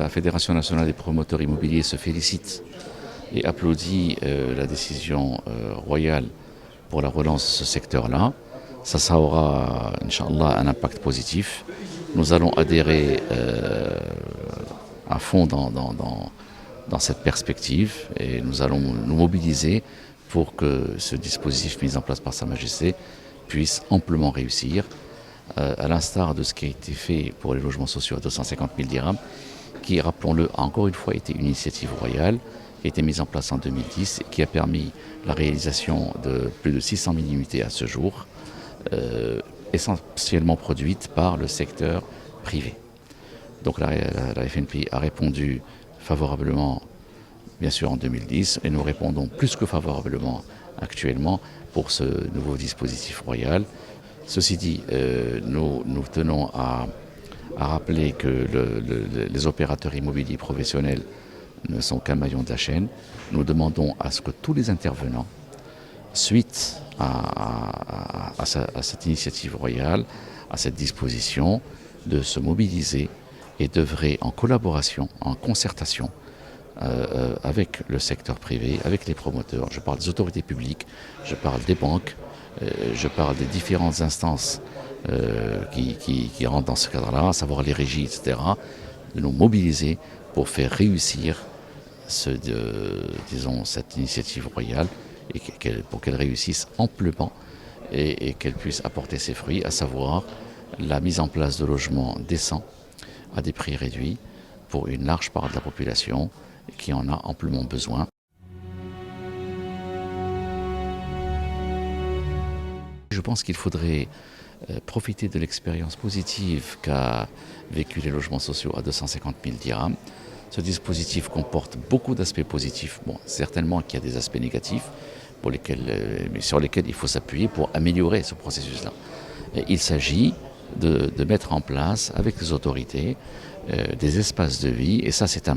La Fédération nationale des promoteurs immobiliers se félicite et applaudit la décision royale pour la relance de ce secteur-là. Ça aura, Inch'Allah, un impact positif. Nous allons adhérer à fond dans cette perspective et nous allons nous mobiliser pour que ce dispositif mis en place par Sa Majesté puisse amplement réussir, à l'instar de ce qui a été fait pour les logements sociaux à 250 000 dirhams, qui, rappelons-le, a encore une fois été une initiative royale, qui a été mise en place en 2010 et qui a permis la réalisation de plus de 600 000 unités à ce jour, essentiellement produites par le secteur privé. Donc la FNP a répondu favorablement, bien sûr, en 2010, et nous répondons plus que favorablement actuellement pour ce nouveau dispositif royal. Ceci dit, nous tenons à rappeler que les opérateurs immobiliers professionnels ne sont qu'un maillon de la chaîne. Nous demandons à ce que tous les intervenants, suite à cette initiative royale, à cette disposition, de se mobiliser et d'œuvrer en collaboration, en concertation avec le secteur privé, avec les promoteurs. Je parle des autorités publiques, je parle des banques, je parle des différentes instances qui rentrent dans ce cadre-là, à savoir les régies, etc., de nous mobiliser pour faire réussir cette initiative royale et pour qu'elle réussisse amplement et qu'elle puisse apporter ses fruits, à savoir la mise en place de logements décents à des prix réduits pour une large part de la population qui en a amplement besoin. Je pense qu'il faudrait profiter de l'expérience positive qu'a vécu les logements sociaux à 250 000 dirhams. Ce dispositif comporte beaucoup d'aspects positifs. Bon, certainement qu'il y a des aspects négatifs mais sur lesquels il faut s'appuyer pour améliorer ce processus-là. Il s'agit de mettre en place avec les autorités des espaces de vie, et ça c'est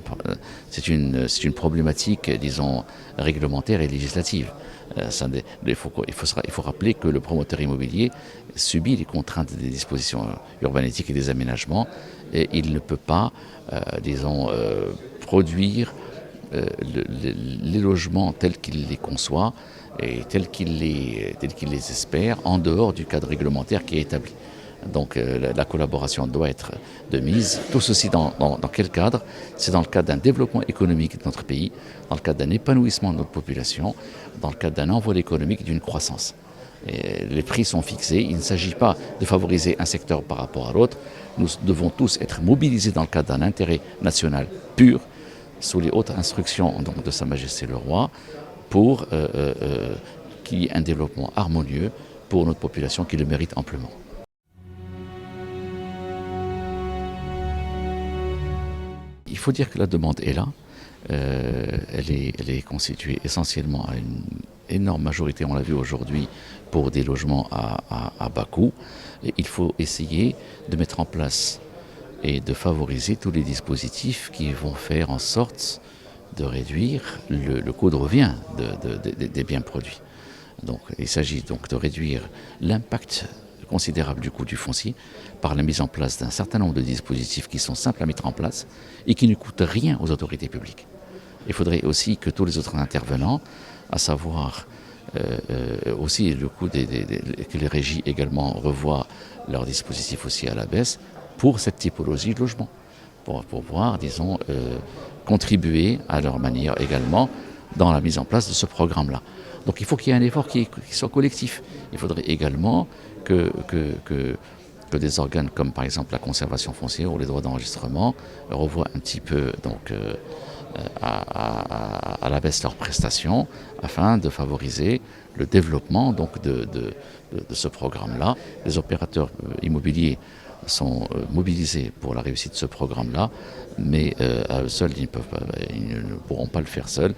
une problématique, disons, réglementaire et législative. Il faut rappeler que le promoteur immobilier subit les contraintes des dispositions urbanistiques et des aménagements, et il ne peut pas, produire les logements tels qu'il les conçoit et tels qu'il les espère en dehors du cadre réglementaire qui est établi. Donc la collaboration doit être de mise. Tout ceci dans quel cadre? C'est dans le cadre d'un développement économique de notre pays, dans le cadre d'un épanouissement de notre population, dans le cadre d'un envol économique et d'une croissance. Et les prix sont fixés, il ne s'agit pas de favoriser un secteur par rapport à l'autre. Nous devons tous être mobilisés dans le cadre d'un intérêt national pur, sous les hautes instructions donc, de Sa Majesté le Roi, pour qu'il y ait un développement harmonieux pour notre population qui le mérite amplement. Il faut dire que la demande est là. Elle est constituée essentiellement à une énorme majorité, on l'a vu aujourd'hui, pour des logements à bas coût. Et il faut essayer de mettre en place et de favoriser tous les dispositifs qui vont faire en sorte de réduire le coût de revient des biens produits. Donc, il s'agit donc de réduire l'impact considérable du coût du foncier par la mise en place d'un certain nombre de dispositifs qui sont simples à mettre en place et qui ne coûtent rien aux autorités publiques. Il faudrait aussi que tous les autres intervenants, à savoir aussi le coût que les régies également revoient leurs dispositifs aussi à la baisse pour cette typologie de logement, pour pouvoir, disons, contribuer à leur manière également dans la mise en place de ce programme-là. Donc il faut qu'il y ait un effort qui soit collectif. Il faudrait également que des organes comme par exemple la conservation foncière ou les droits d'enregistrement revoient un petit peu donc, à la baisse leurs prestations afin de favoriser le développement donc, de ce programme-là. Les opérateurs immobiliers sont mobilisés pour la réussite de ce programme-là, mais à eux seuls, ils ne pourront pas le faire seuls.